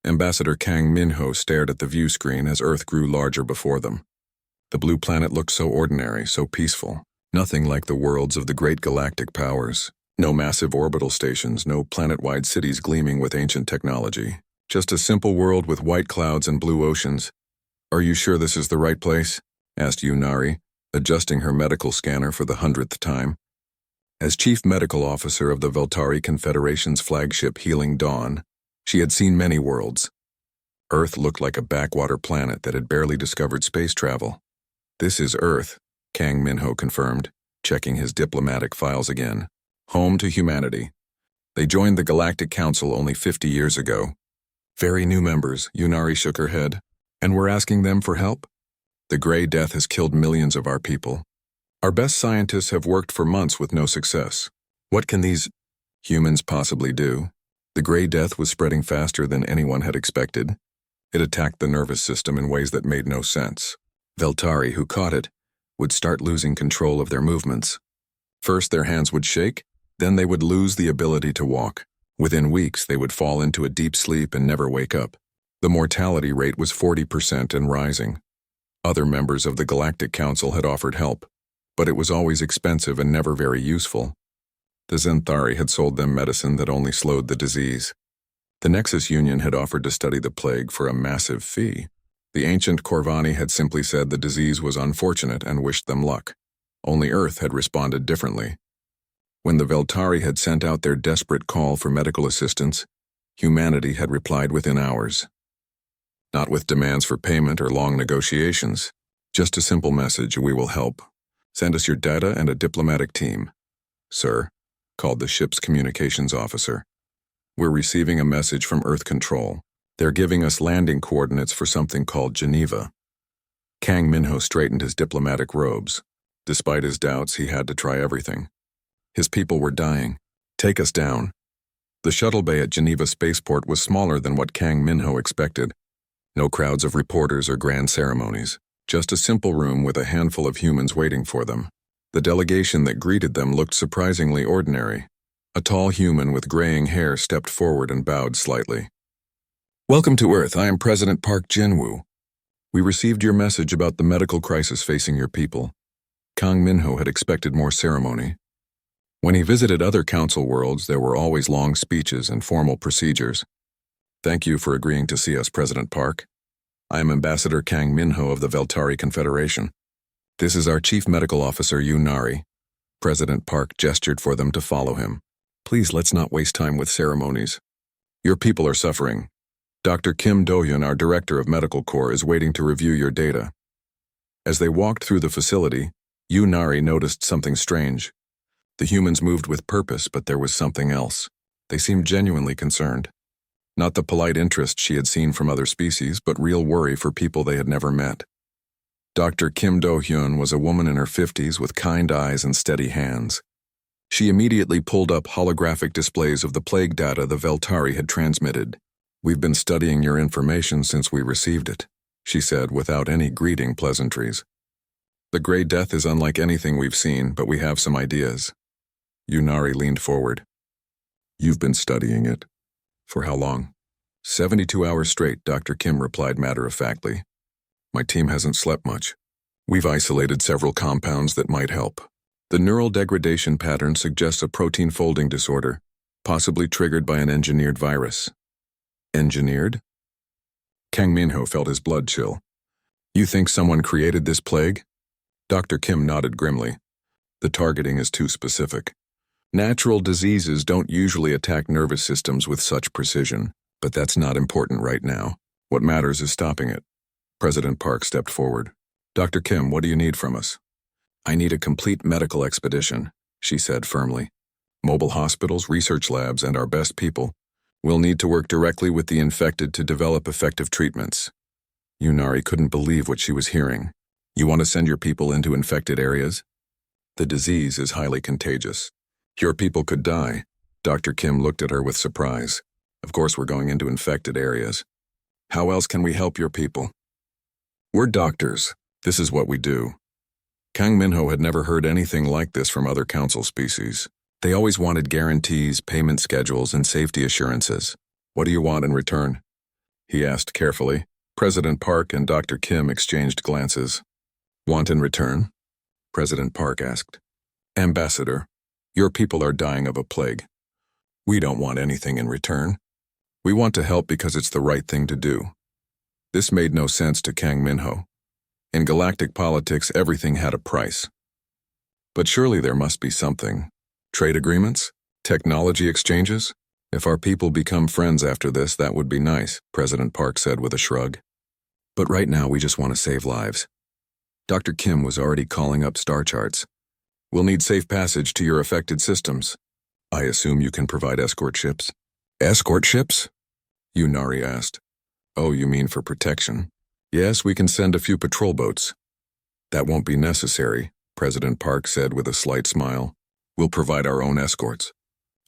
Ambassador Kang Minho stared at the view screen as Earth grew larger before them. The blue planet looked so ordinary, so peaceful. Nothing like the worlds of the great galactic powers. No massive orbital stations, no planet-wide cities gleaming with ancient technology. Just a simple world with white clouds and blue oceans. "Are you sure this is the right place?" asked Yunari, adjusting her medical scanner for the 100th time. As chief medical officer of the Veltari Confederation's flagship Healing Dawn, she had seen many worlds. Earth looked like a backwater planet that had barely discovered space travel. "This is Earth," Kang Minho confirmed, checking his diplomatic files again. "Home to humanity. They joined the Galactic Council only 50 years ago. Very new members," Yunari shook her head. "And we're asking them for help? The Grey Death has killed millions of our people. Our best scientists have worked for months with no success. What can these humans possibly do?" The Grey Death was spreading faster than anyone had expected. It attacked the nervous system in ways that made no sense. Veltari, who caught it, would start losing control of their movements. First their hands would shake, then they would lose the ability to walk. Within weeks they would fall into a deep sleep and never wake up. The mortality rate was 40% and rising. Other members of the Galactic Council had offered help, but it was always expensive and never very useful. The Zenthari had sold them medicine that only slowed the disease. The Nexus Union had offered to study the plague for a massive fee. The ancient Corvani had simply said the disease was unfortunate and wished them luck. Only Earth had responded differently. When the Veltari had sent out their desperate call for medical assistance, humanity had replied within hours. Not with demands for payment or long negotiations. Just a simple message: "We will help. Send us your data and a diplomatic team." "Sir," called the ship's communications officer. "We're receiving a message from Earth Control. They're giving us landing coordinates for something called Geneva." Kang Minho straightened his diplomatic robes. Despite his doubts, he had to try everything. His people were dying. "Take us down." The shuttle bay at Geneva Spaceport was smaller than what Kang Minho expected. No crowds of reporters or grand ceremonies. Just a simple room with a handful of humans waiting for them. The delegation that greeted them looked surprisingly ordinary. A tall human with graying hair stepped forward and bowed slightly. "Welcome to Earth. I am President Park Jinwoo. We received your message about the medical crisis facing your people." Kang Minho had expected more ceremony. When he visited other council worlds, there were always long speeches and formal procedures. "Thank you for agreeing to see us, President Park. I am Ambassador Kang Minho of the Veltari Confederation. This is our Chief Medical Officer, Yunari." President Park gestured for them to follow him. "Please, let's not waste time with ceremonies. Your people are suffering. Dr. Kim Do-hyun, our Director of Medical Corps, is waiting to review your data." As they walked through the facility, Yunari noticed something strange. The humans moved with purpose, but there was something else. They seemed genuinely concerned. Not the polite interest she had seen from other species, but real worry for people they had never met. Dr. Kim Do-hyun was a woman in her 50s with kind eyes and steady hands. She immediately pulled up holographic displays of the plague data the Veltari had transmitted. "We've been studying your information since we received it," she said without any greeting pleasantries. "The Grey Death is unlike anything we've seen, but we have some ideas." Yunari leaned forward. "You've been studying it. For how long?" 72 hours straight, Dr. Kim replied matter-of-factly. "My team hasn't slept much. We've isolated several compounds that might help. The neural degradation pattern suggests a protein folding disorder, possibly triggered by an engineered virus." "Engineered?" Kang Minho felt his blood chill. "You think someone created this plague?" Dr. Kim nodded grimly. "The targeting is too specific. Natural diseases don't usually attack nervous systems with such precision, but that's not important right now. What matters is stopping it." President Park stepped forward. "Dr. Kim, what do you need from us?" "I need a complete medical expedition," she said firmly. "Mobile hospitals, research labs, and our best people. We'll need to work directly with the infected to develop effective treatments." Yunari couldn't believe what she was hearing. "You want to send your people into infected areas?" "The disease is highly contagious. Your people could die." Dr. Kim looked at her with surprise. "Of course we're going into infected areas. How else can we help your people?" "We're doctors. This is what we do." Kang Minho had never heard anything like this from other council species. They always wanted guarantees, payment schedules, and safety assurances. "What do you want in return?" he asked carefully. President Park and Dr. Kim exchanged glances. Want in return? President Park asked. Ambassador, your people are dying of a plague. We don't want anything in return. We want to help because it's the right thing to do. This made no sense to Kang Minho. In galactic politics, everything had a price. But surely there must be something. Trade agreements? Technology exchanges? If our people become friends after this, that would be nice, President Park said with a shrug. But right now we just want to save lives. Dr. Kim was already calling up star charts. We'll need safe passage to your affected systems. I assume you can provide escort ships? Escort ships? Yunari asked. Oh, you mean for protection? Yes, we can send a few patrol boats. That won't be necessary, President Park said with a slight smile. We'll provide our own escorts.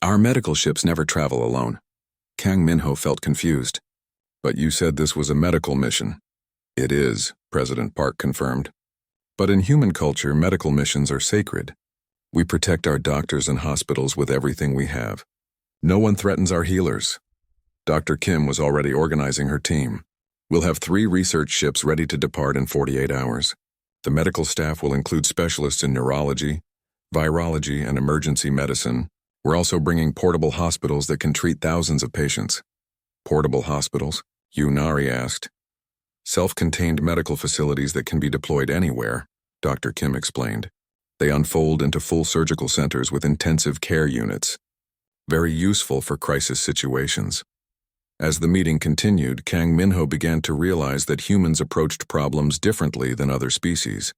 Our medical ships never travel alone. Kang Minho felt confused. But you said this was a medical mission. It is, President Park confirmed. But in human culture, medical missions are sacred. We protect our doctors and hospitals with everything we have. No one threatens our healers. Dr. Kim was already organizing her team. We'll have 3 research ships ready to depart in 48 hours. The medical staff will include specialists in neurology, virology, and emergency medicine. We're also bringing portable hospitals that can treat thousands of patients. Portable hospitals? Yunari asked. Self-contained medical facilities that can be deployed anywhere, Dr. Kim explained. They unfold into full surgical centers with intensive care units. Very useful for crisis situations. As the meeting continued, Kang Minho began to realize that humans approached problems differently than other species.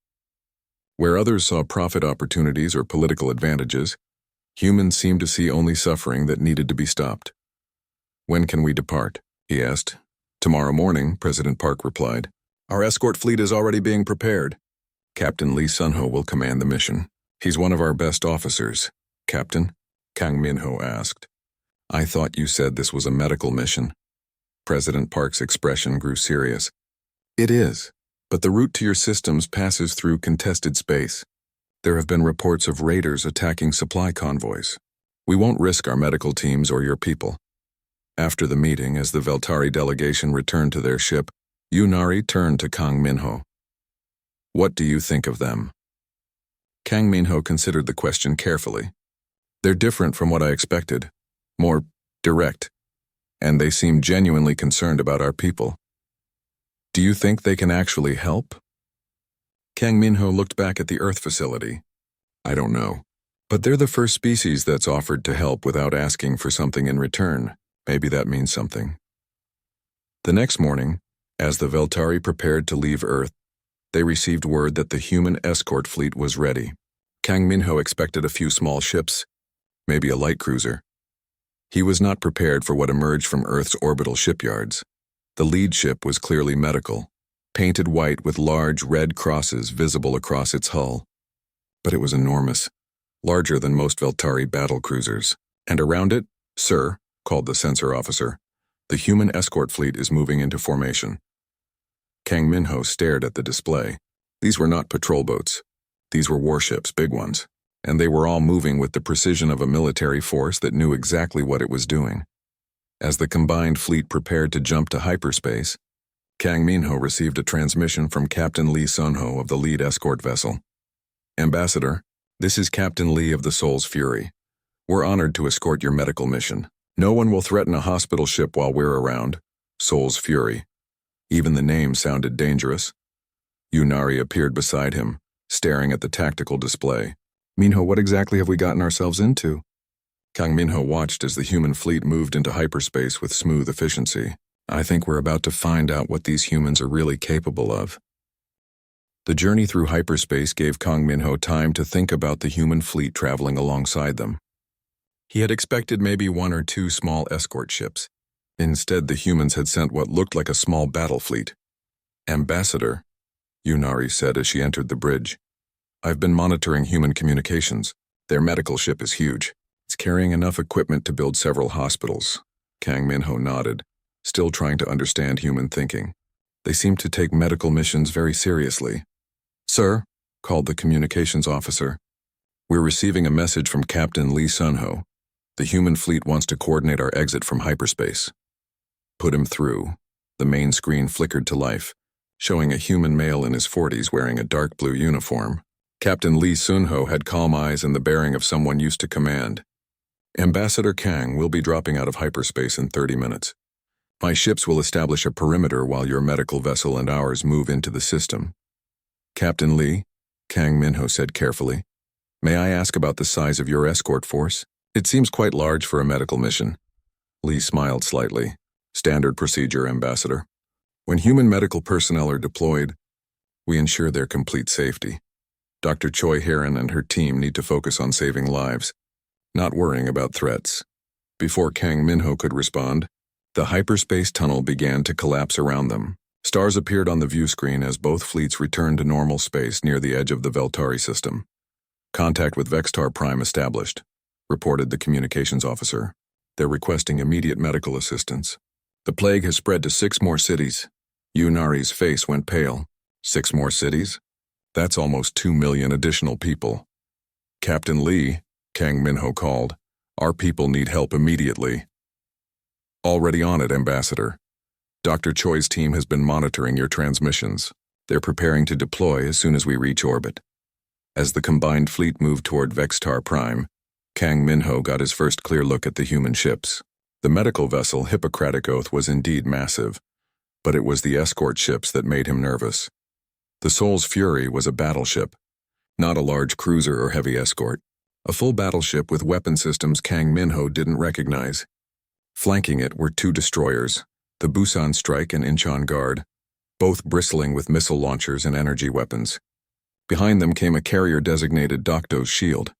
Where others saw profit opportunities or political advantages, humans seemed to see only suffering that needed to be stopped. When can we depart? He asked. Tomorrow morning, President Park replied. Our escort fleet is already being prepared. Captain Lee Sunho will command the mission. He's one of our best officers. Captain? Kang Minho asked. I thought you said this was a medical mission. President Park's expression grew serious. It is, but the route to your systems passes through contested space. There have been reports of raiders attacking supply convoys. We won't risk our medical teams or your people. After the meeting, as the Veltari delegation returned to their ship, Yunari turned to Kang Minho. What do you think of them? Kang Minho considered the question carefully. They're different from what I expected. More direct. And they seem genuinely concerned about our people. Do you think they can actually help? Kang Minho looked back at the Earth facility. I don't know. But they're the first species that's offered to help without asking for something in return. Maybe that means something. The next morning, as the Veltari prepared to leave Earth, they received word that the human escort fleet was ready. Kang Minho expected a few small ships, maybe a light cruiser. He was not prepared for what emerged from Earth's orbital shipyards. The lead ship was clearly medical, painted white with large red crosses visible across its hull. But it was enormous, larger than most Veltari battle cruisers. And around it, Sir, called the sensor officer, the human escort fleet is moving into formation. Kang Minho stared at the display. These were not patrol boats. These were warships, big ones. And they were all moving with the precision of a military force that knew exactly what it was doing. As the combined fleet prepared to jump to hyperspace, Kang Minho received a transmission from Captain Lee Sunho of the lead escort vessel. Ambassador, this is Captain Lee of the Soul's Fury. We're honored to escort your medical mission. No one will threaten a hospital ship while we're around. Soul's Fury. Even the name sounded dangerous. Yunari appeared beside him, staring at the tactical display. Minho, what exactly have we gotten ourselves into? Kang Minho watched as the human fleet moved into hyperspace with smooth efficiency. I think we're about to find out what these humans are really capable of. The journey through hyperspace gave Kang Minho time to think about the human fleet traveling alongside them. He had expected maybe 1 or 2 small escort ships. Instead, the humans had sent what looked like a small battle fleet. Ambassador, Yunari said as she entered the bridge. I've been monitoring human communications. Their medical ship is huge. It's carrying enough equipment to build several hospitals. Kang Minho nodded, still trying to understand human thinking. They seem to take medical missions very seriously. Sir, called the communications officer. We're receiving a message from Captain Lee Sunho. The human fleet wants to coordinate our exit from hyperspace. Put him through, The main screen flickered to life, showing a human male in his 40s wearing a dark blue uniform. Captain Lee Sunho had calm eyes and the bearing of someone used to command. Ambassador Kang will be dropping out of hyperspace in 30 minutes. My ships will establish a perimeter while your medical vessel and ours move into the system. Captain Lee, Kang Minho said carefully, may I ask about the size of your escort force? It seems quite large for a medical mission. Lee smiled slightly. Standard procedure, Ambassador. When human medical personnel are deployed, we ensure their complete safety. Dr. Choi Heron and her team need to focus on saving lives, not worrying about threats. Before Kang Minho could respond, the hyperspace tunnel began to collapse around them. Stars appeared on the view screen as both fleets returned to normal space near the edge of the Veltari system. Contact with Vextar Prime established, reported the communications officer. They're requesting immediate medical assistance. The plague has spread to 6 more cities. Yunari's face went pale. 6 more cities? That's almost 2 million additional people. Captain Lee, Kang Minho called. Our people need help immediately. Already on it, Ambassador. Dr. Choi's team has been monitoring your transmissions. They're preparing to deploy as soon as we reach orbit. As the combined fleet moved toward Vextar Prime, Kang Minho got his first clear look at the human ships. The medical vessel Hippocratic Oath was indeed massive, but it was the escort ships that made him nervous. The Soul's Fury was a battleship, not a large cruiser or heavy escort. A full battleship with weapon systems Kang Minho didn't recognize. Flanking it were 2 destroyers, the Busan Strike and Incheon Guard, both bristling with missile launchers and energy weapons. Behind them came a carrier designated Docto's Shield.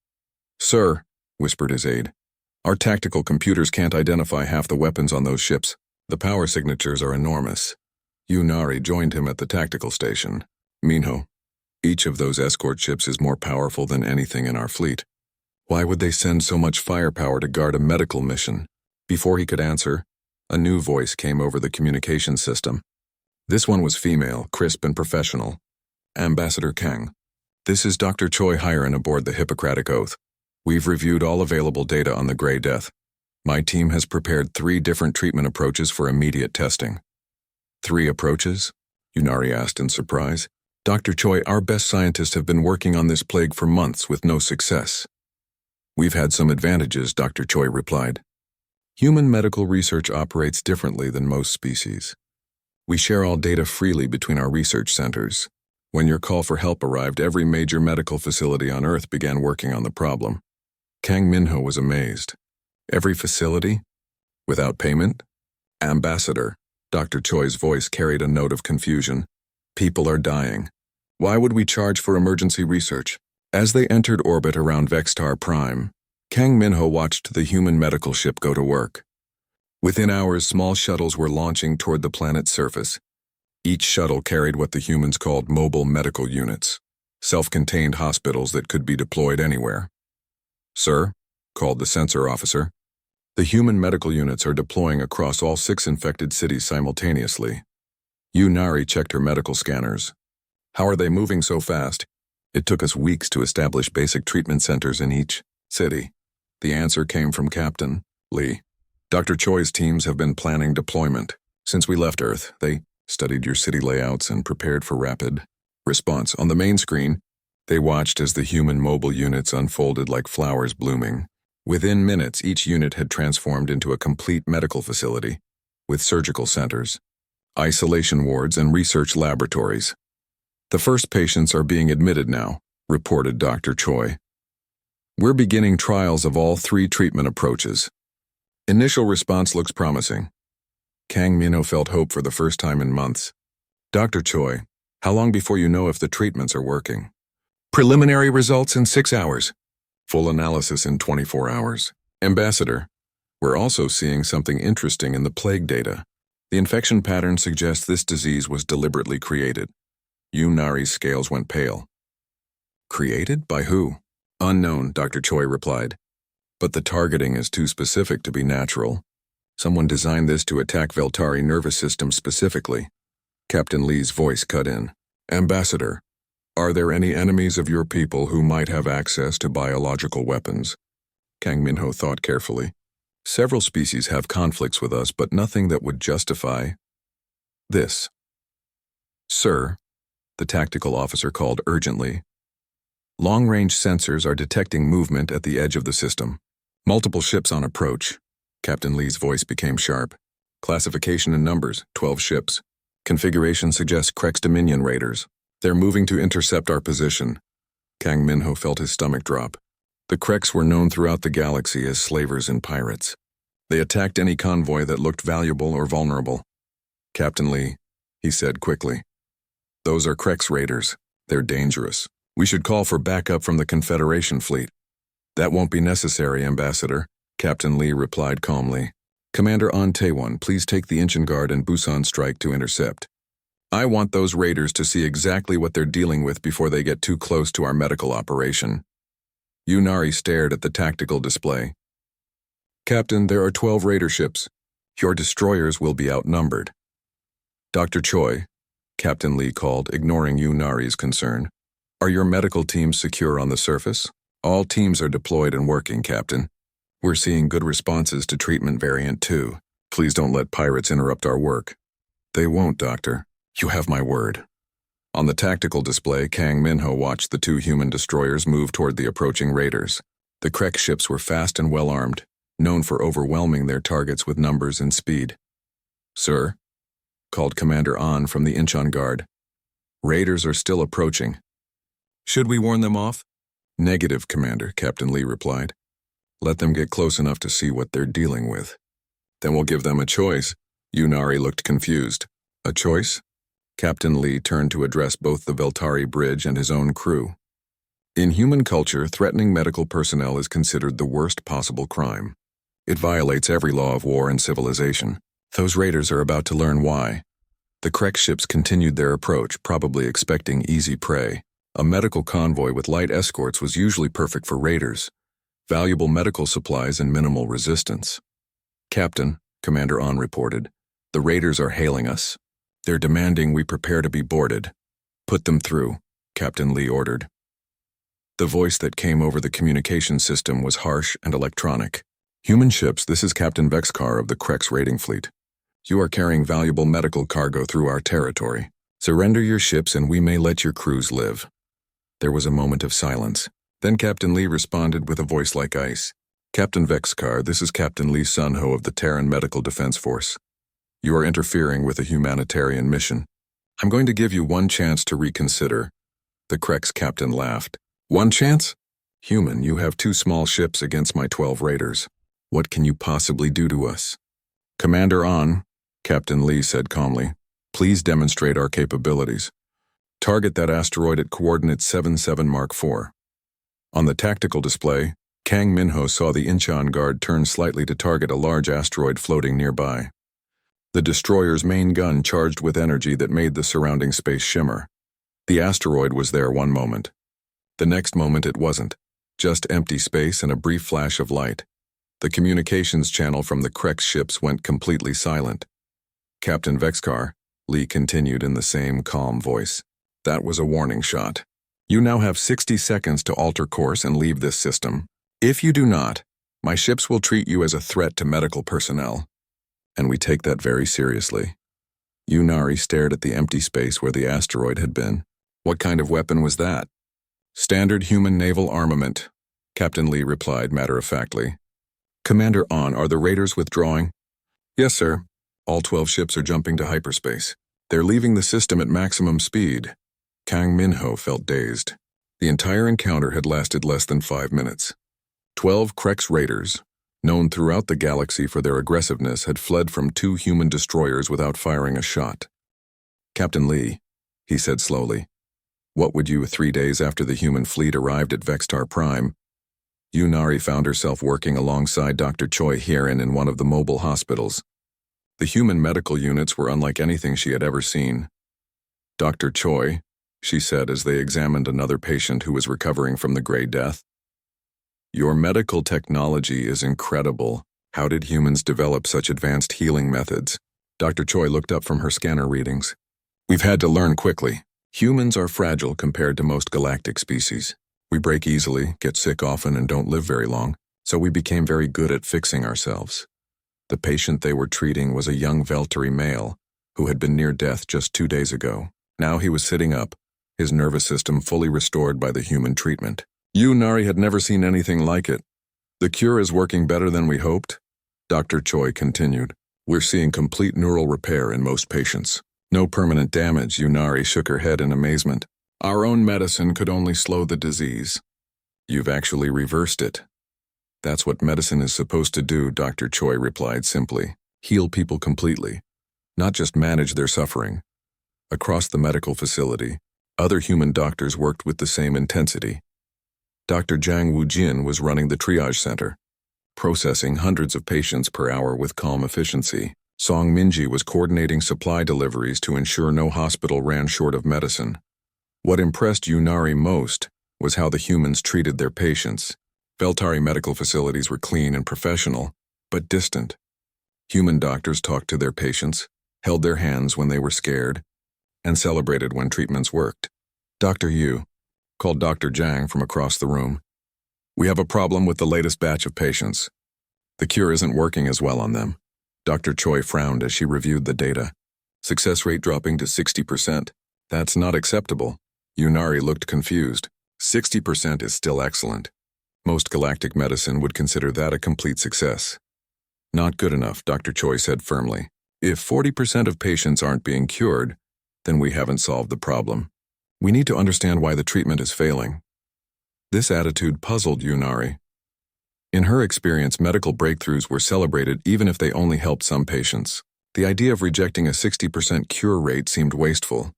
Sir, whispered his aide, our tactical computers can't identify half the weapons on those ships. The power signatures are enormous. Yunari joined him at the tactical station. Minho, each of those escort ships is more powerful than anything in our fleet. Why would they send so much firepower to guard a medical mission? Before he could answer, a new voice came over the communication system. This one was female, crisp and professional. Ambassador Kang, this is Dr. Choi Heron aboard the Hippocratic Oath. We've reviewed all available data on the Grey Death. My team has prepared 3 different treatment approaches for immediate testing. 3 approaches? Yunari asked in surprise. Dr. Choi, our best scientists have been working on this plague for months with no success. We've had some advantages, Dr. Choi replied. Human medical research operates differently than most species. We share all data freely between our research centers. When your call for help arrived, every major medical facility on Earth began working on the problem. Kang Minho was amazed. Every facility? Without payment? Ambassador, Dr. Choi's voice carried a note of confusion. People are dying. Why would we charge for emergency research? As they entered orbit around Vextar Prime, Kang Minho watched the human medical ship go to work. Within hours, small shuttles were launching toward the planet's surface. Each shuttle carried what the humans called mobile medical units, self-contained hospitals that could be deployed anywhere. Sir, called the sensor officer, the human medical units are deploying across all 6 infected cities simultaneously. Yunari checked her medical scanners. How are they moving so fast? It took us weeks to establish basic treatment centers in each city. The answer came from Captain Lee. Dr. Choi's teams have been planning deployment. Since we left Earth, they studied your city layouts and prepared for rapid response. On the main screen, they watched as the human mobile units unfolded like flowers blooming. Within minutes, each unit had transformed into a complete medical facility, with surgical centers, isolation wards, and research laboratories. The first patients are being admitted now, reported Dr. Choi. We're beginning trials of all 3 treatment approaches. Initial response looks promising. Kang Minho felt hope for the first time in months. Dr. Choi, how long before you know if the treatments are working? Preliminary results in 6 hours. Full analysis in 24 hours. Ambassador, we're also seeing something interesting in the plague data. The infection pattern suggests this disease was deliberately created. Yunari's scales went pale. Created? By who? Unknown, Dr. Choi replied. But the targeting is too specific to be natural. Someone designed this to attack Veltari nervous system specifically. Captain Lee's voice cut in. Ambassador, are there any enemies of your people who might have access to biological weapons? Kang Minho thought carefully. Several species have conflicts with us, but nothing that would justify. This. Sir, the tactical officer called urgently. Long-range sensors are detecting movement at the edge of the system. Multiple ships on approach. Captain Lee's voice became sharp. Classification and numbers, 12 ships. Configuration suggests Krex Dominion raiders. They're moving to intercept our position. Kang Minho felt his stomach drop. The Krex were known throughout the galaxy as slavers and pirates. They attacked any convoy that looked valuable or vulnerable. Captain Lee, he said quickly. Those are Krex raiders. They're dangerous. We should call for backup from the Confederation fleet. That won't be necessary, Ambassador, Captain Lee replied calmly. Commander An Taewon, please take the Incheon Guard and Busan Strike to intercept. I want those raiders to see exactly what they're dealing with before they get too close to our medical operation. Yunari stared at the tactical display. Captain, there are 12 raider ships. Your destroyers will be outnumbered. Dr. Choi, Captain Lee called, ignoring Yunari's concern. Are your medical teams secure on the surface? All teams are deployed and working, Captain. We're seeing good responses to treatment variant 2. Please don't let pirates interrupt our work. They won't, Doctor. You have my word. On the tactical display, Kang Minho watched the 2 human destroyers move toward the approaching raiders. The Krex ships were fast and well-armed, known for overwhelming their targets with numbers and speed. Sir, called Commander An from the Incheon Guard. Raiders are still approaching. Should we warn them off? Negative, Commander, Captain Lee replied. Let them get close enough to see what they're dealing with. Then we'll give them a choice. Yunari looked confused. A choice? Captain Lee turned to address both the Veltari bridge and his own crew. In human culture, threatening medical personnel is considered the worst possible crime. It violates every law of war and civilization. Those raiders are about to learn why. The Krex ships continued their approach, probably expecting easy prey. A medical convoy with light escorts was usually perfect for raiders. Valuable medical supplies and minimal resistance. Captain, Commander An reported, the raiders are hailing us. They're demanding we prepare to be boarded. Put them through, Captain Lee ordered. The voice that came over the communication system was harsh and electronic. Human ships, this is Captain Vexcar of the Krex raiding fleet. You are carrying valuable medical cargo through our territory. Surrender your ships and we may let your crews live. There was a moment of silence. Then Captain Lee responded with a voice like ice. Captain Vexcar, this is Captain Lee Sun-ho of the Terran Medical Defense Force. You are interfering with a humanitarian mission. I'm going to give you one chance to reconsider. The Krex captain laughed. One chance? Human, you have 2 small ships against my 12 raiders. What can you possibly do to us? Commander An, Captain Lee said calmly, please demonstrate our capabilities. Target that asteroid at coordinate 77 Mark IV. On the tactical display, Kang Minho saw the Incheon Guard turn slightly to target a large asteroid floating nearby. The destroyer's main gun charged with energy that made the surrounding space shimmer. The asteroid was there one moment. The next moment it wasn't. Just empty space and a brief flash of light. The communications channel from the Krex ships went completely silent. Captain Vexcar, Lee continued in the same calm voice. That was a warning shot. You now have 60 seconds to alter course and leave this system. If you do not, my ships will treat you as a threat to medical personnel. And we take that very seriously. Yunari stared at the empty space where the asteroid had been. What kind of weapon was that? Standard human naval armament, Captain Lee replied matter-of-factly. Commander An, are the raiders withdrawing? Yes, sir. All 12 ships are jumping to hyperspace. They're leaving the system at maximum speed. Kang Minho felt dazed. The entire encounter had lasted less than 5 minutes. 12 Krex raiders, known throughout the galaxy for their aggressiveness, had fled from 2 human destroyers without firing a shot. Captain Lee, he said slowly, what would you 3 days after the human fleet arrived at Vextar Prime? Yunari found herself working alongside Dr. Choi Hierin in one of the mobile hospitals. The human medical units were unlike anything she had ever seen. Dr. Choi, she said as they examined another patient who was recovering from the Grey Death. Your medical technology is incredible. How did humans develop such advanced healing methods? Dr. Choi looked up from her scanner readings. We've had to learn quickly. Humans are fragile compared to most galactic species. We break easily, get sick often, and don't live very long, so we became very good at fixing ourselves. The patient they were treating was a young Veltari male. who had been near death just 2 days ago. Now he was sitting up, his nervous system fully restored by the human treatment. Nari had never seen anything like it. The cure is working better than we hoped, Dr. Choi continued. We're seeing complete neural repair in most patients. No permanent damage, Nari shook her head in amazement. Our own medicine could only slow the disease. You've actually reversed it. That's what medicine is supposed to do, Dr. Choi replied simply. Heal people completely, not just manage their suffering. Across the medical facility, other human doctors worked with the same intensity. Dr. Jang Woo-jin was running the triage center, processing hundreds of patients per hour with calm efficiency. Song Minji was coordinating supply deliveries to ensure no hospital ran short of medicine. What impressed Nari most was how the humans treated their patients. Beltari medical facilities were clean and professional, but distant. Human doctors talked to their patients, held their hands when they were scared, and celebrated when treatments worked. Dr. Yu called Dr. Jang from across the room. We have a problem with the latest batch of patients. The cure isn't working as well on them. Dr. Choi frowned as she reviewed the data. Success rate dropping to 60%. That's not acceptable. Nari looked confused. 60% is still excellent. Most galactic medicine would consider that a complete success. Not good enough, Dr. Choi said firmly. If 40% of patients aren't being cured, then we haven't solved the problem. We need to understand why the treatment is failing. This attitude puzzled Nari. In her experience, medical breakthroughs were celebrated even if they only helped some patients. The idea of rejecting a 60% cure rate seemed wasteful.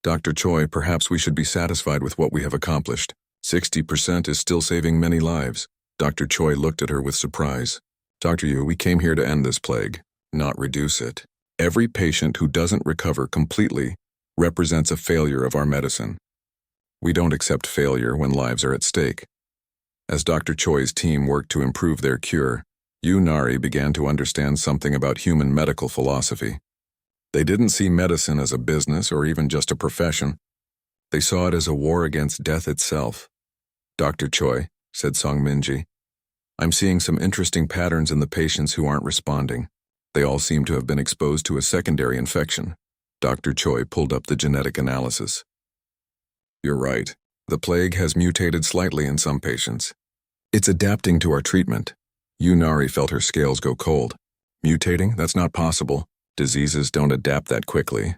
Dr. Choi, perhaps we should be satisfied with what we have accomplished. 60% is still saving many lives. Dr. Choi looked at her with surprise. Dr. Yu, we came here to end this plague, not reduce it. Every patient who doesn't recover completely represents a failure of our medicine. We don't accept failure when lives are at stake. As Dr. Choi's team worked to improve their cure, Nari began to understand something about human medical philosophy. They didn't see medicine as a business or even just a profession. They saw it as a war against death itself. Dr. Choi, said Song Minji, I'm seeing some interesting patterns in the patients who aren't responding. They all seem to have been exposed to a secondary infection. Dr. Choi pulled up the genetic analysis. You're right. The plague has mutated slightly in some patients. It's adapting to our treatment. Nari felt her scales go cold. Mutating? That's not possible. Diseases don't adapt that quickly.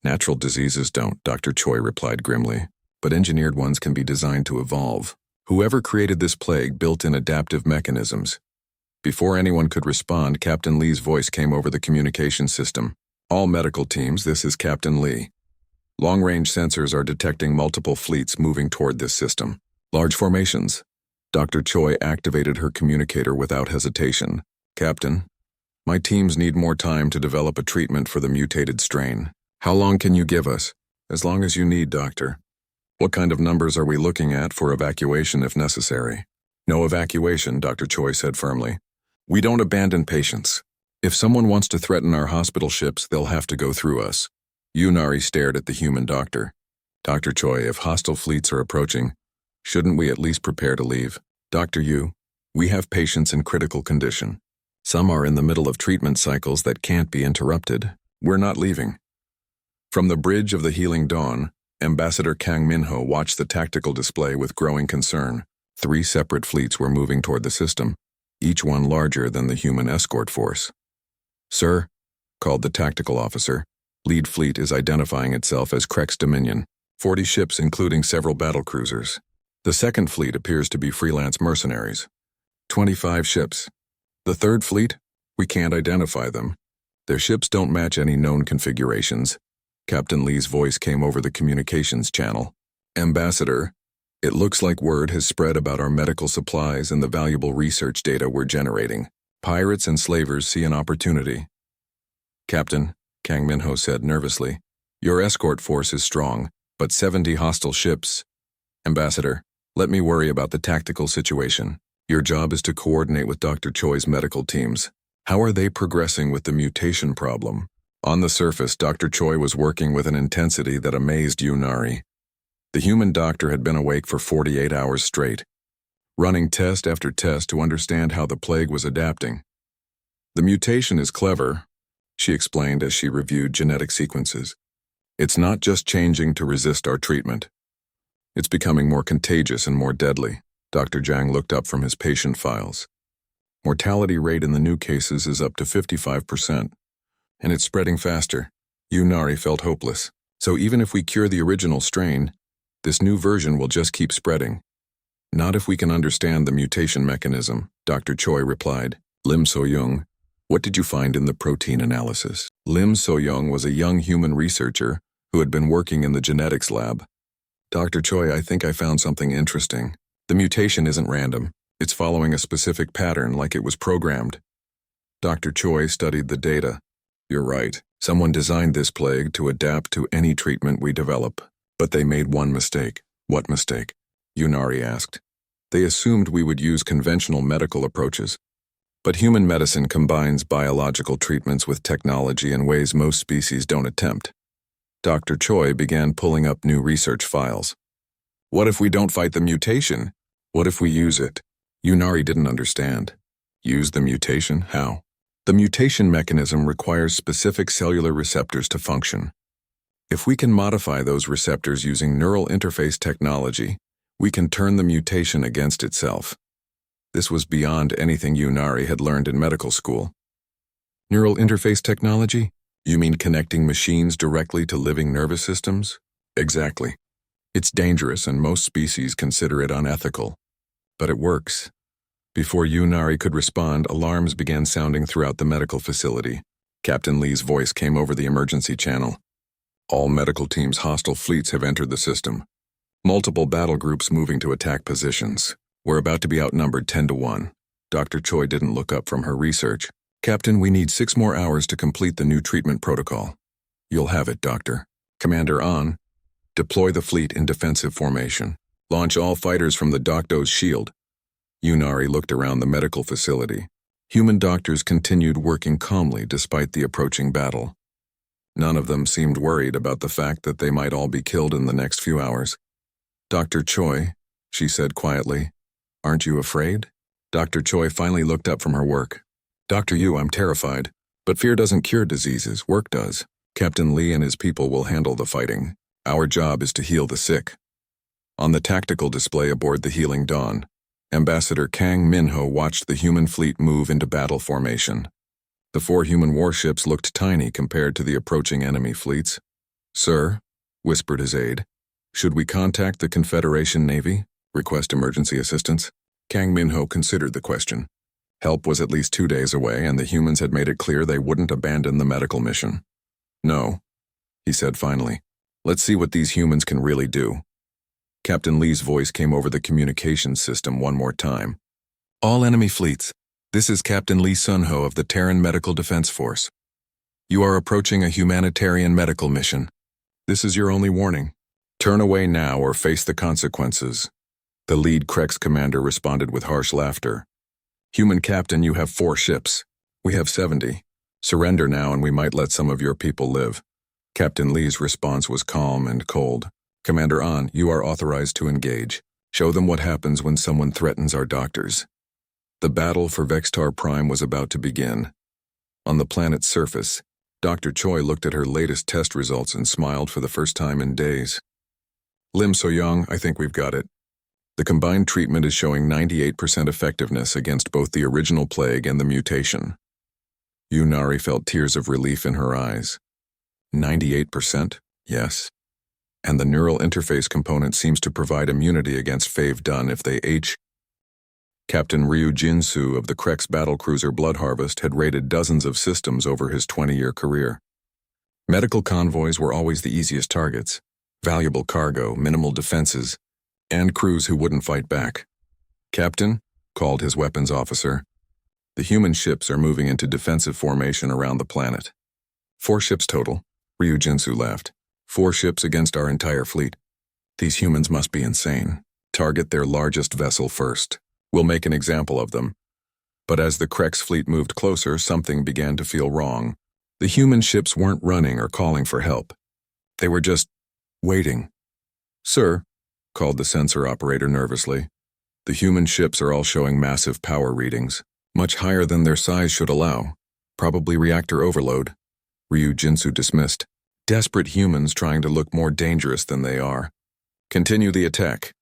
Natural diseases don't, Dr. Choi replied grimly. But engineered ones can be designed to evolve. Whoever created this plague built in adaptive mechanisms. Before anyone could respond, Captain Lee's voice came over the communication system. All medical teams, this is Captain Lee. Long-range sensors are detecting multiple fleets moving toward this system. Large formations. Dr. Choi activated her communicator without hesitation. Captain, my teams need more time to develop a treatment for the mutated strain. How long can you give us? As long as you need, Doctor. What kind of numbers are we looking at for evacuation if necessary? No evacuation, Dr. Choi said firmly. We don't abandon patients. If someone wants to threaten our hospital ships, they'll have to go through us. Nari stared at the human doctor. Dr. Choi, if hostile fleets are approaching, shouldn't we at least prepare to leave? Dr. Yu, we have patients in critical condition. Some are in the middle of treatment cycles that can't be interrupted. We're not leaving. From the bridge of the Healing Dawn, Ambassador Kang Minho watched the tactical display with growing concern. 3 separate fleets were moving toward the system, each one larger than the human escort force. Sir, called the tactical officer, lead fleet is identifying itself as Krek's Dominion. 40 ships including several battlecruisers. The second fleet appears to be freelance mercenaries. 25 ships. The third fleet? We can't identify them. Their ships don't match any known configurations. Captain Lee's voice came over the communications channel. Ambassador, it looks like word has spread about our medical supplies and the valuable research data we're generating. Pirates and slavers see an opportunity. Captain, Kang Minho said nervously, your escort force is strong, but 70 hostile ships. Ambassador, let me worry about the tactical situation. Your job is to coordinate with Dr. Choi's medical teams. How are they progressing with the mutation problem? On the surface, Dr. Choi was working with an intensity that amazed Nari. The human doctor had been awake for 48 hours straight, running test after test to understand how the plague was adapting. The mutation is clever, she explained as she reviewed genetic sequences. It's not just changing to resist our treatment. It's becoming more contagious and more deadly. Dr. Zhang looked up from his patient files. Mortality rate in the new cases is up to 55%, and it's spreading faster. Yunari felt hopeless. So even if we cure the original strain, this new version will just keep spreading. Not if we can understand the mutation mechanism, Dr. Choi replied. Lim So-young, what did you find in the protein analysis? Lim So-young was a young human researcher who had been working in the genetics lab. Dr. Choi, I think I found something interesting. The mutation isn't random. It's following a specific pattern like it was programmed. Dr. Choi studied the data. You're right. Someone designed this plague to adapt to any treatment we develop. But they made one mistake. What mistake? Yunari asked. They assumed we would use conventional medical approaches. But human medicine combines biological treatments with technology in ways most species don't attempt. Dr. Choi began pulling up new research files. What if we don't fight the mutation? What if we use it? Yunari didn't understand. Use the mutation? How? The mutation mechanism requires specific cellular receptors to function. If we can modify those receptors using neural interface technology, we can turn the mutation against itself. This was beyond anything Yunari had learned in medical school. Neural interface technology? You mean connecting machines directly to living nervous systems? Exactly. It's dangerous and most species consider it unethical. But it works. Before Yunari could respond, alarms began sounding throughout the medical facility. Captain Lee's voice came over the emergency channel. All medical teams' hostile fleets have entered the system. Multiple battle groups moving to attack positions. We're about to be outnumbered 10-1. Dr. Choi didn't look up from her research. Captain, we need 6 more hours to complete the new treatment protocol. You'll have it, Doctor. Commander On. Deploy the fleet in defensive formation. Launch all fighters from the Docto's shield. Yunari looked around the medical facility. Human doctors continued working calmly despite the approaching battle. None of them seemed worried about the fact that they might all be killed in the next few hours. Dr. Choi, she said quietly, aren't you afraid? Dr. Choi finally looked up from her work. Dr. Yu, I'm terrified, but fear doesn't cure diseases, work does. Captain Lee and his people will handle the fighting. Our job is to heal the sick. On the tactical display aboard the Healing Dawn, Ambassador Kang Minho watched the human fleet move into battle formation. The 4 human warships looked tiny compared to the approaching enemy fleets. Sir, whispered his aide, should we contact the Confederation Navy? Request emergency assistance? Kang Minho considered the question. Help was at least 2 days away, and the humans had made it clear they wouldn't abandon the medical mission. No, he said finally. Let's see what these humans can really do. Captain Lee's voice came over the communications system one more time. All enemy fleets, this is Captain Lee Sun-ho of the Terran Medical Defense Force. You are approaching a humanitarian medical mission. This is your only warning. Turn away now or face the consequences. The lead Krex commander responded with harsh laughter. Human captain, you have 4 ships. We have 70. Surrender now and we might let some of your people live. Captain Lee's response was calm and cold. Commander An, you are authorized to engage. Show them what happens when someone threatens our doctors. The battle for Vextar Prime was about to begin. On the planet's surface, Dr. Choi looked at her latest test results and smiled for the first time in days. Lim So-young, I think we've got it. The combined treatment is showing 98% effectiveness against both the original plague and the mutation. Yunari felt tears of relief in her eyes. 98%? Yes. And the neural interface component seems to provide immunity against Fave Dun if they Captain Ryu Jinsu of the Krex battlecruiser Blood Harvest had raided dozens of systems over his 20-year career. Medical convoys were always the easiest targets. Valuable cargo, minimal defenses, and crews who wouldn't fight back. Captain, called his weapons officer, the human ships are moving into defensive formation around the planet. 4 ships total, Ryu Jinsu laughed. 4 ships against our entire fleet. These humans must be insane. Target their largest vessel first. We'll make an example of them. But as the Krex fleet moved closer, something began to feel wrong. The human ships weren't running or calling for help. They were just waiting. Sir, called the sensor operator nervously, the human ships are all showing massive power readings, much higher than their size should allow. Probably reactor overload. Ryu Jinsu dismissed. Desperate humans trying to look more dangerous than they are. Continue the attack.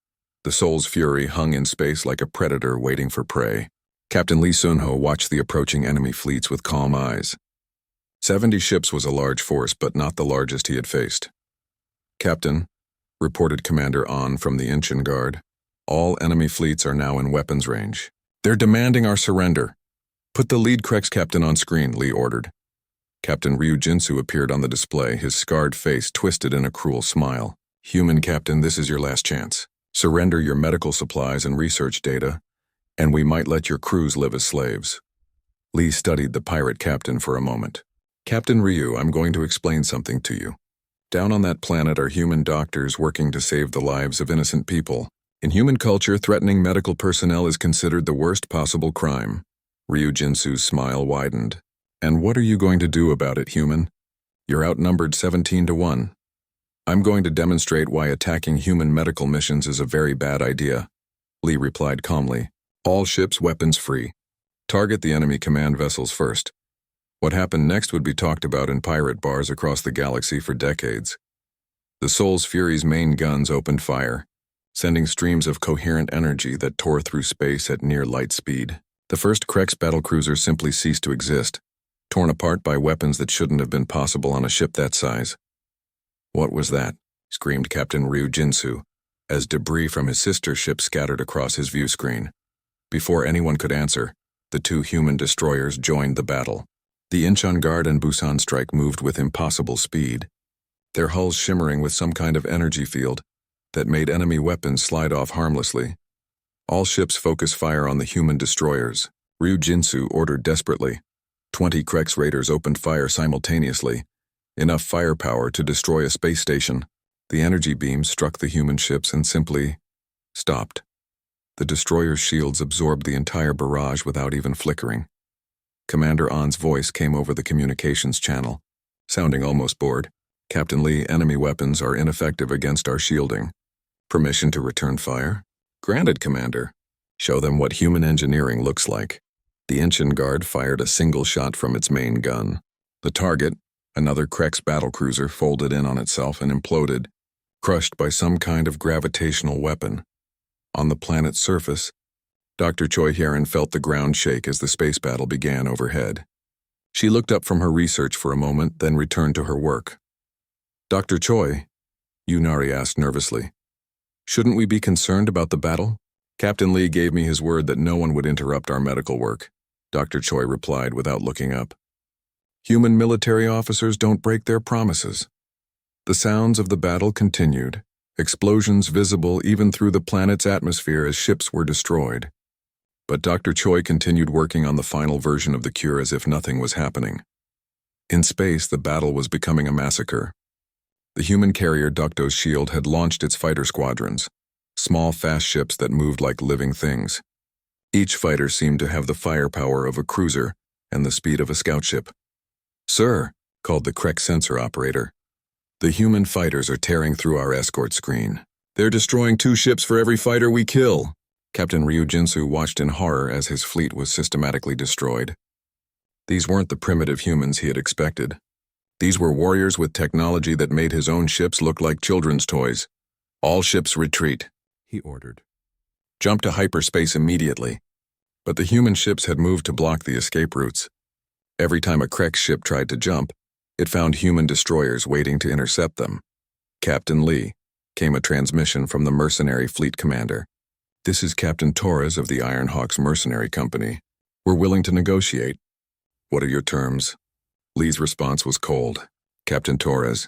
The Soul's fury hung in space like a predator waiting for prey. Captain Lee Sunho watched the approaching enemy fleets with calm eyes. 70 ships was a large force, but not the largest he had faced. Captain, reported Commander An from the Incheon Guard, all enemy fleets are now in weapons range. They're demanding our surrender. Put the lead Krex captain on screen, Lee ordered. Captain Ryu Jinsu appeared on the display, his scarred face twisted in a cruel smile. Human Captain, this is your last chance. Surrender your medical supplies and research data, and we might let your crews live as slaves. Lee studied the pirate captain for a moment. Captain Ryu, I'm going to explain something to you. Down on that planet are human doctors working to save the lives of innocent people. In human culture, threatening medical personnel is considered the worst possible crime. Ryu Jinsu's smile widened. And what are you going to do about it, human? You're outnumbered 17-1. I'm going to demonstrate why attacking human medical missions is a very bad idea. Lee replied calmly. All ships weapons free. Target the enemy command vessels first. What happened next would be talked about in pirate bars across the galaxy for decades. The Soul's Fury's main guns opened fire, sending streams of coherent energy that tore through space at near light speed. The first Krex battlecruiser simply ceased to exist, torn apart by weapons that shouldn't have been possible on a ship that size. What was that? Screamed Captain Ryu Jinsu, as debris from his sister ship scattered across his view screen. Before anyone could answer, the two human destroyers joined the battle. The Incheon Guard and Busan Strike moved with impossible speed, their hulls shimmering with some kind of energy field that made enemy weapons slide off harmlessly. All ships focus fire on the human destroyers. Ryu Jinsu ordered desperately. 20 Krex raiders opened fire simultaneously, enough firepower to destroy a space station. The energy beams struck the human ships and simply stopped. The destroyer's shields absorbed the entire barrage without even flickering. Commander An's voice came over the communications channel, sounding almost bored. Captain Lee, enemy weapons are ineffective against our shielding. Permission to return fire? Granted, Commander. Show them what human engineering looks like. The Incheon Guard fired a single shot from its main gun. The target, another Krex battlecruiser, folded in on itself and imploded, crushed by some kind of gravitational weapon. On the planet's surface, Dr. Choi Hyerin felt the ground shake as the space battle began overhead. She looked up from her research for a moment, then returned to her work. Dr. Choi, Yunari asked nervously, shouldn't we be concerned about the battle? Captain Lee gave me his word that no one would interrupt our medical work, Dr. Choi replied without looking up. Human military officers don't break their promises. The sounds of the battle continued, explosions visible even through the planet's atmosphere as ships were destroyed. But Dr. Choi continued working on the final version of the cure as if nothing was happening. In space, the battle was becoming a massacre. The human carrier Ducto's shield had launched its fighter squadrons, small fast ships that moved like living things. Each fighter seemed to have the firepower of a cruiser and the speed of a scout ship. Sir, called the Krex sensor operator, the human fighters are tearing through our escort screen. They're destroying 2 ships for every fighter we kill. Captain Ryu Jinsu watched in horror as his fleet was systematically destroyed. These weren't the primitive humans he had expected. These were warriors with technology that made his own ships look like children's toys. All ships retreat, he ordered. Jump to hyperspace immediately. But the human ships had moved to block the escape routes. Every time a Krex ship tried to jump, it found human destroyers waiting to intercept them. Captain Lee, came a transmission from the mercenary fleet commander. This is Captain Torres of the Iron Hawks Mercenary Company. We're willing to negotiate. What are your terms? Lee's response was cold. Captain Torres,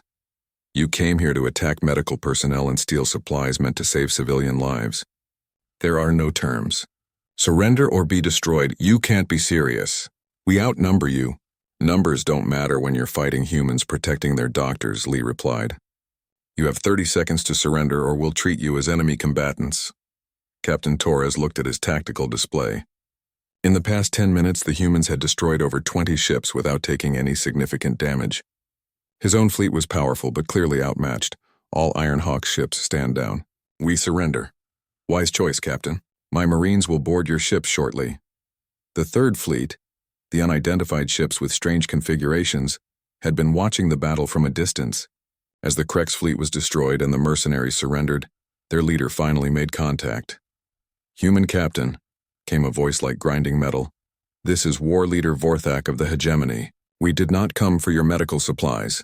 you came here to attack medical personnel and steal supplies meant to save civilian lives. There are no terms. Surrender or be destroyed. You can't be serious. We outnumber you. Numbers don't matter when you're fighting humans protecting their doctors, Lee replied. You have 30 seconds to surrender or we'll treat you as enemy combatants. Captain Torres looked at his tactical display. In the past 10 minutes, the humans had destroyed over 20 ships without taking any significant damage. His own fleet was powerful but clearly outmatched. All Iron Hawk ships stand down. We surrender. Wise choice, Captain. My Marines will board your ships shortly. The third fleet, the unidentified ships with strange configurations, had been watching the battle from a distance. As the Krex fleet was destroyed and the mercenaries surrendered, their leader finally made contact. "Human Captain," came a voice like grinding metal. "This is War Leader Vorthak of the Hegemony. We did not come for your medical supplies."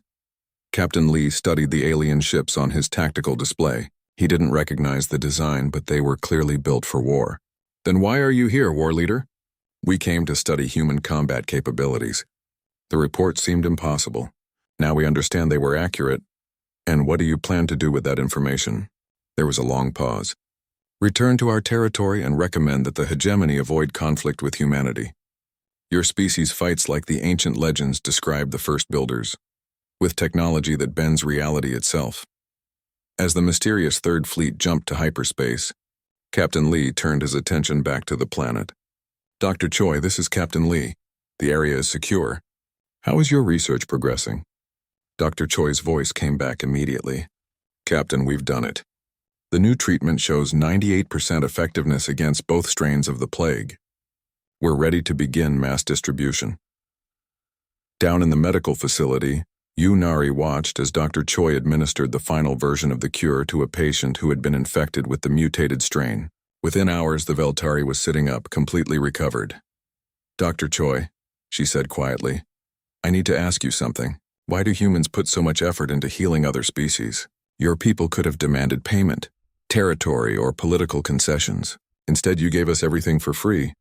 Captain Lee studied the alien ships on his tactical display. He didn't recognize the design, but they were clearly built for war. "Then why are you here, War Leader?" "We came to study human combat capabilities." The report seemed impossible. Now we understand they were accurate. "And what do you plan to do with that information?" There was a long pause. "Return to our territory and recommend that the hegemony avoid conflict with humanity. Your species fights like the ancient legends described the first builders, with technology that bends reality itself." As the mysterious Third Fleet jumped to hyperspace, Captain Lee turned his attention back to the planet. "Dr. Choi, this is Captain Lee. The area is secure. How is your research progressing?" Dr. Choi's voice came back immediately. "Captain, we've done it. The new treatment shows 98% effectiveness against both strains of the plague. We're ready to begin mass distribution." Down in the medical facility, Yu Nari watched as Dr. Choi administered the final version of the cure to a patient who had been infected with the mutated strain. Within hours, the Veltari was sitting up, completely recovered. "Dr. Choi," she said quietly, "I need to ask you something. Why do humans put so much effort into healing other species? Your people could have demanded payment, territory, or political concessions. Instead, you gave us everything for free."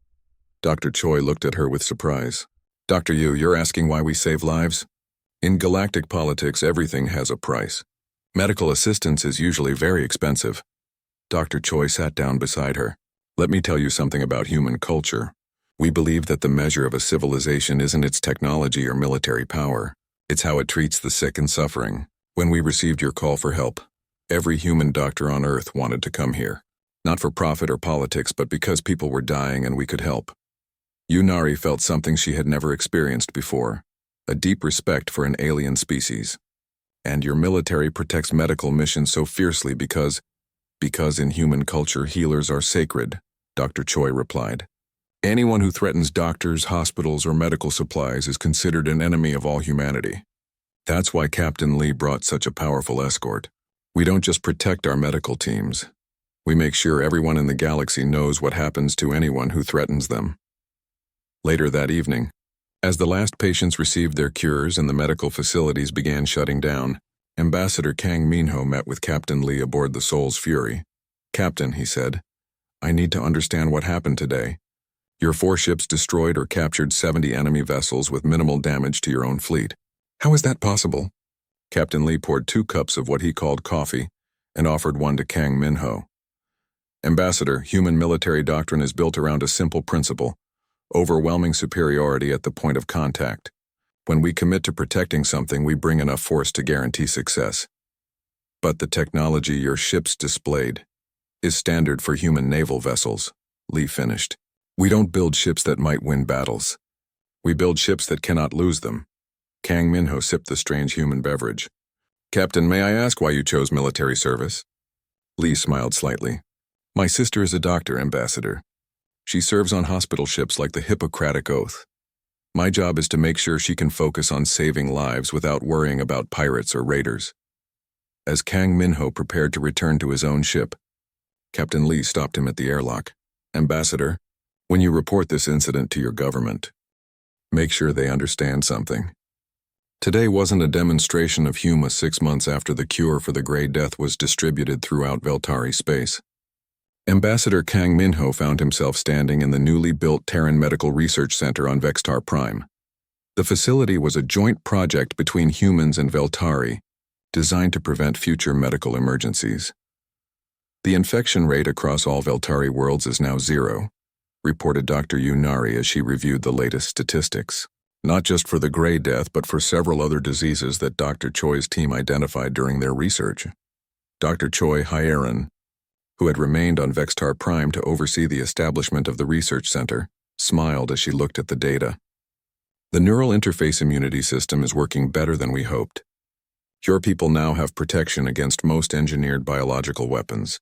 Dr. Choi looked at her with surprise. "Dr. Yu, you're asking why we save lives? In galactic politics, everything has a price. Medical assistance is usually very expensive." Dr. Choi sat down beside her. "Let me tell you something about human culture. We believe that the measure of a civilization isn't its technology or military power. It's how it treats the sick and suffering. When we received your call for help, every human doctor on Earth wanted to come here. Not for profit or politics, but because people were dying and we could help." Yunari felt something she had never experienced before. A deep respect for an alien species. "And your military protects medical missions so fiercely because in human culture healers are sacred," Dr. Choi replied. "Anyone who threatens doctors, hospitals, or medical supplies is considered an enemy of all humanity. That's why Captain Lee brought such a powerful escort. We don't just protect our medical teams. We make sure everyone in the galaxy knows what happens to anyone who threatens them." Later that evening, as the last patients received their cures and the medical facilities began shutting down, Ambassador Kang Minho met with Captain Lee aboard the Soul's Fury. "Captain," he said, "I need to understand what happened today. Your 4 ships destroyed or captured 70 enemy vessels with minimal damage to your own fleet. How is that possible?" Captain Lee poured 2 cups of what he called coffee and offered one to Kang Minho. "Ambassador, human military doctrine is built around a simple principle: overwhelming superiority at the point of contact. When we commit to protecting something, we bring enough force to guarantee success. But the technology your ships displayed is standard for human naval vessels," Lee finished. "We don't build ships that might win battles. We build ships that cannot lose them." Kang Minho sipped the strange human beverage. "Captain, may I ask why you chose military service?" Lee smiled slightly. "My sister is a doctor, Ambassador. She serves on hospital ships like the Hippocratic Oath. My job is to make sure she can focus on saving lives without worrying about pirates or raiders." As Kang Minho prepared to return to his own ship, Captain Lee stopped him at the airlock. "Ambassador, when you report this incident to your government, make sure they understand something. Today wasn't a demonstration of Huma 6 months after the cure for the Grey Death was distributed throughout Veltari space." Ambassador Kang Minho found himself standing in the newly built Terran Medical Research Center on Vextar Prime. The facility was a joint project between humans and Veltari, designed to prevent future medical emergencies. "The infection rate across all Veltari worlds is now 0, reported Dr. Yunari as she reviewed the latest statistics. Not just for the Grey Death, but for several other diseases that Dr. Choi's team identified during their research. Dr. Choi Hyeran, who had remained on Vextar Prime to oversee the establishment of the research center, smiled as she looked at the data. "The neural interface immunity system is working better than we hoped. Your people now have protection against most engineered biological weapons."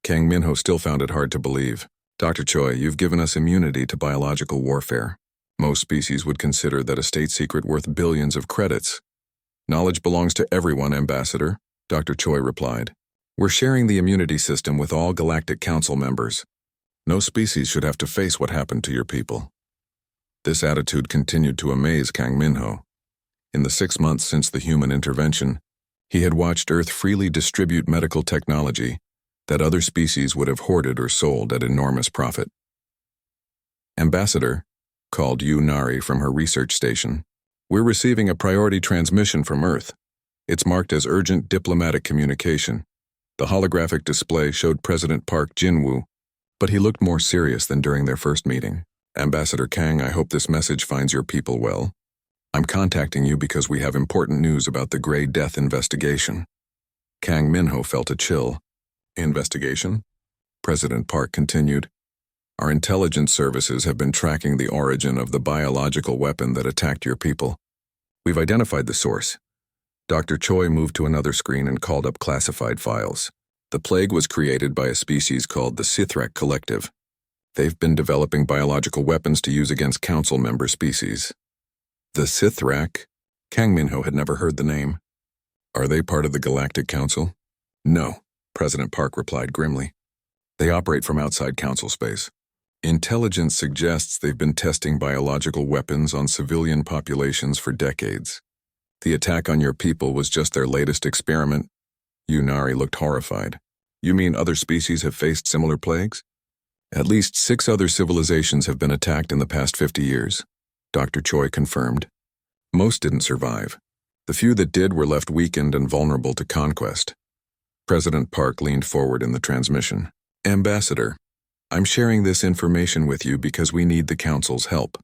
Kang Minho still found it hard to believe. "Dr. Choi, you've given us immunity to biological warfare. Most species would consider that a state secret worth billions of credits. Knowledge belongs to everyone, Ambassador, Dr. Choi replied. We're sharing the immunity system with all Galactic Council members. No species should have to face what happened to your people. This attitude continued to amaze Kang Minho. In the 6 months since the human intervention, he had watched Earth freely distribute medical technology that other species would have hoarded or sold at enormous profit. Ambassador, called Yu Nari from her research station, we're receiving a priority transmission from Earth. It's marked as urgent diplomatic communication. The holographic display showed President Park Jin-woo, but he looked more serious than during their first meeting. Ambassador Kang, I hope this message finds your people well. I'm contacting you because we have important news about the Grey Death investigation. Kang Minho felt a chill. Investigation? President Park continued. Our intelligence services have been tracking the origin of the biological weapon that attacked your people. We've identified the source. Dr. Choi moved to another screen and called up classified files. The plague was created by a species called the Sithrak Collective. They've been developing biological weapons to use against Council member species. The Sithrak? Kang Minho had never heard the name. Are they part of the Galactic Council? No, President Park replied grimly. They operate from outside Council space. Intelligence suggests they've been testing biological weapons on civilian populations for decades. The attack on your people was just their latest experiment. Yunari looked horrified. You mean other species have faced similar plagues? At least 6 other civilizations have been attacked in the past 50 years, Dr. Choi confirmed. Most didn't survive. The few that did were left weakened and vulnerable to conquest. President Park leaned forward in the transmission. Ambassador, I'm sharing this information with you because we need the Council's help.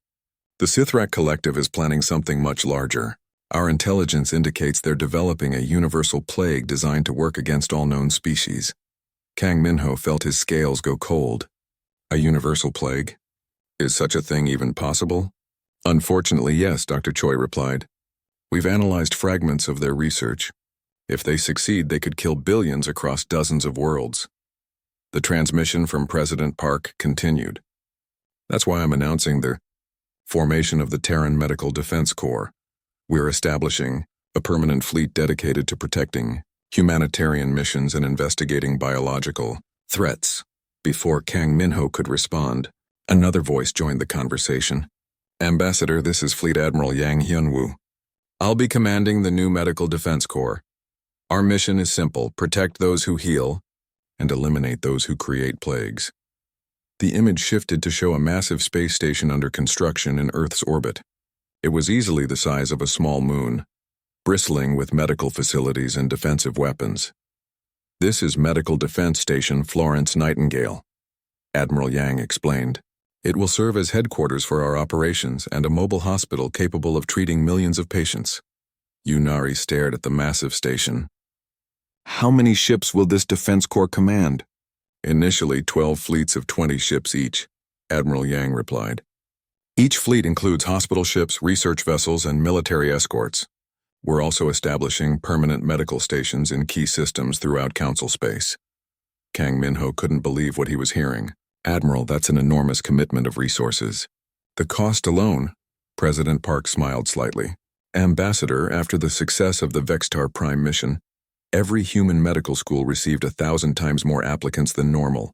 The Sithrak Collective is planning something much larger. Our intelligence indicates they're developing a universal plague designed to work against all known species. Kang Minho felt his scales go cold. A universal plague? Is such a thing even possible? Unfortunately, yes, Dr. Choi replied. We've analyzed fragments of their research. If they succeed, they could kill billions across dozens of worlds. The transmission from President Park continued. That's why I'm announcing the formation of the Terran Medical Defense Corps. We're establishing a permanent fleet dedicated to protecting humanitarian missions and investigating biological threats. Before Kang Minho could respond, another voice joined the conversation. Ambassador, this is Fleet Admiral Yang Hyun-woo. I'll be commanding the new Medical Defense Corps. Our mission is simple: protect those who heal and eliminate those who create plagues. The image shifted to show a massive space station under construction in Earth's orbit. It was easily the size of a small moon, bristling with medical facilities and defensive weapons. This is Medical Defense Station Florence Nightingale, Admiral Yang explained. It will serve as headquarters for our operations and a mobile hospital capable of treating millions of patients. Yunari stared at the massive station. How many ships will this defense corps command? Initially 12 fleets of 20 ships each, Admiral Yang replied. Each fleet includes hospital ships, research vessels, and military escorts. We're also establishing permanent medical stations in key systems throughout Council space. Kang Minho couldn't believe what he was hearing. Admiral, that's an enormous commitment of resources. The cost alone, President Park smiled slightly. Ambassador, after the success of the Vextar Prime mission, every human medical school received 1,000 times more applicants than normal.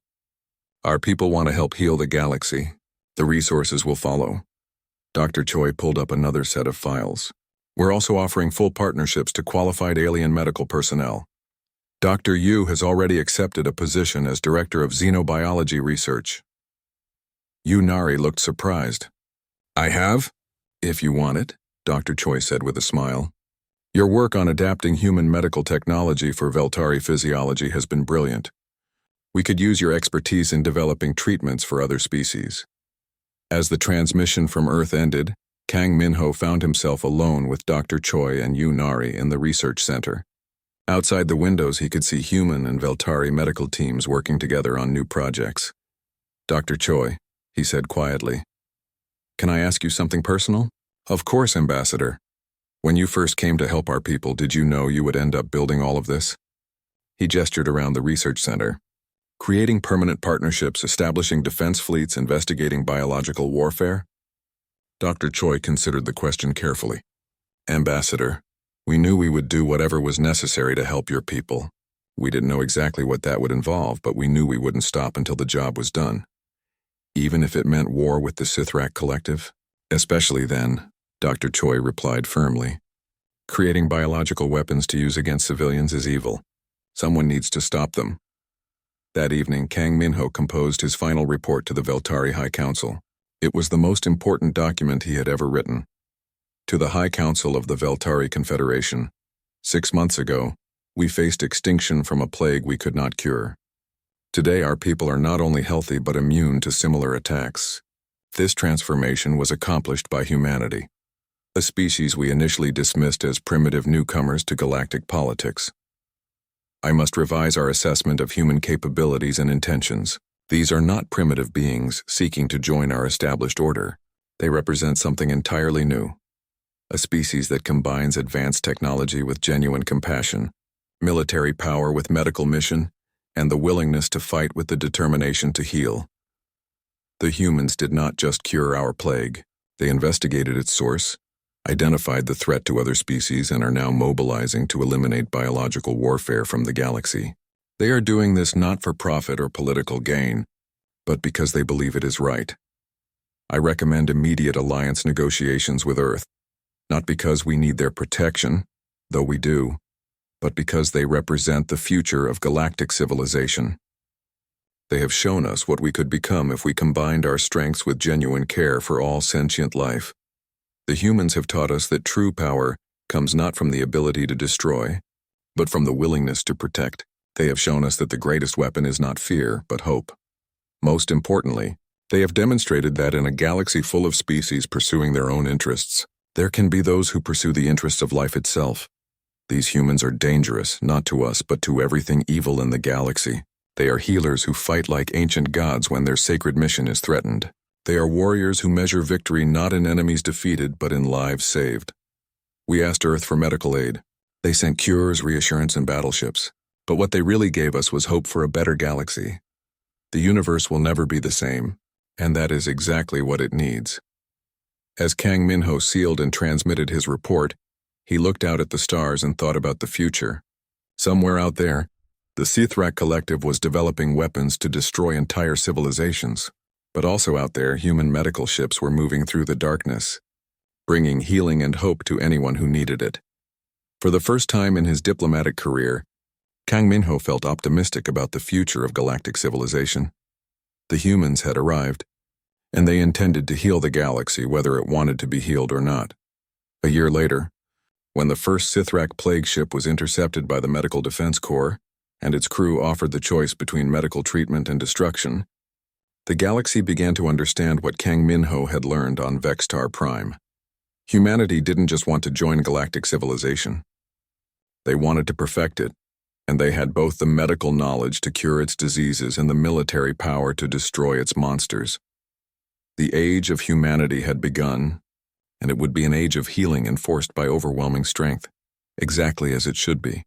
Our people want to help heal the galaxy. The resources will follow. Dr. Choi pulled up another set of files. We're also offering full partnerships to qualified alien medical personnel. Dr. Yu has already accepted a position as Director of Xenobiology Research. Yunari looked surprised. I have? If you want it, Dr. Choi said with a smile. Your work on adapting human medical technology for Veltari physiology has been brilliant. We could use your expertise in developing treatments for other species. As the transmission from Earth ended, Kang Minho found himself alone with Dr. Choi and Yunari in the research center. Outside the windows, he could see human and Veltari medical teams working together on new projects. Dr. Choi, he said quietly, can I ask you something personal? Of course, Ambassador. When you first came to help our people, did you know you would end up building all of this? He gestured around the research center. Creating permanent partnerships, establishing defense fleets, investigating biological warfare? Dr. Choi considered the question carefully. Ambassador, we knew we would do whatever was necessary to help your people. We didn't know exactly what that would involve, but we knew we wouldn't stop until the job was done. Even if it meant war with the Sithrak Collective? Especially then, Dr. Choi replied firmly. Creating biological weapons to use against civilians is evil. Someone needs to stop them. That evening, Kang Minho composed his final report to the Veltari High Council. It was the most important document he had ever written. To the High Council of the Veltari Confederation, 6 months ago, we faced extinction from a plague we could not cure. Today our people are not only healthy but immune to similar attacks. This transformation was accomplished by humanity, a species we initially dismissed as primitive newcomers to galactic politics. I must revise our assessment of human capabilities and intentions. These are not primitive beings seeking to join our established order. They represent something entirely new. A species that combines advanced technology with genuine compassion, military power with medical mission, and the willingness to fight with the determination to heal. The humans did not just cure our plague. They investigated its source, identified the threat to other species, and are now mobilizing to eliminate biological warfare from the galaxy. They are doing this not for profit or political gain, but because they believe it is right. I recommend immediate alliance negotiations with Earth, not because we need their protection, though we do, but because they represent the future of galactic civilization. They have shown us what we could become if we combined our strengths with genuine care for all sentient life. The humans have taught us that true power comes not from the ability to destroy, but from the willingness to protect. They have shown us that the greatest weapon is not fear, but hope. Most importantly, they have demonstrated that in a galaxy full of species pursuing their own interests, there can be those who pursue the interests of life itself. These humans are dangerous, not to us, but to everything evil in the galaxy. They are healers who fight like ancient gods when their sacred mission is threatened. They are warriors who measure victory not in enemies defeated, but in lives saved. We asked Earth for medical aid. They sent cures, reassurance, and battleships. But what they really gave us was hope for a better galaxy. The universe will never be the same, and that is exactly what it needs. As Kang Minho sealed and transmitted his report, he looked out at the stars and thought about the future. Somewhere out there, the Sithrak Collective was developing weapons to destroy entire civilizations. But also out there, human medical ships were moving through the darkness, bringing healing and hope to anyone who needed it. For the first time in his diplomatic career, Kang Minho felt optimistic about the future of galactic civilization. The humans had arrived, and they intended to heal the galaxy whether it wanted to be healed or not. A year later, when the first Sithrak plague ship was intercepted by the Medical Defense Corps, and its crew offered the choice between medical treatment and destruction, the galaxy began to understand what Kang Minho had learned on Vextar Prime. Humanity didn't just want to join galactic civilization. They wanted to perfect it, and they had both the medical knowledge to cure its diseases and the military power to destroy its monsters. The age of humanity had begun, and it would be an age of healing enforced by overwhelming strength, exactly as it should be.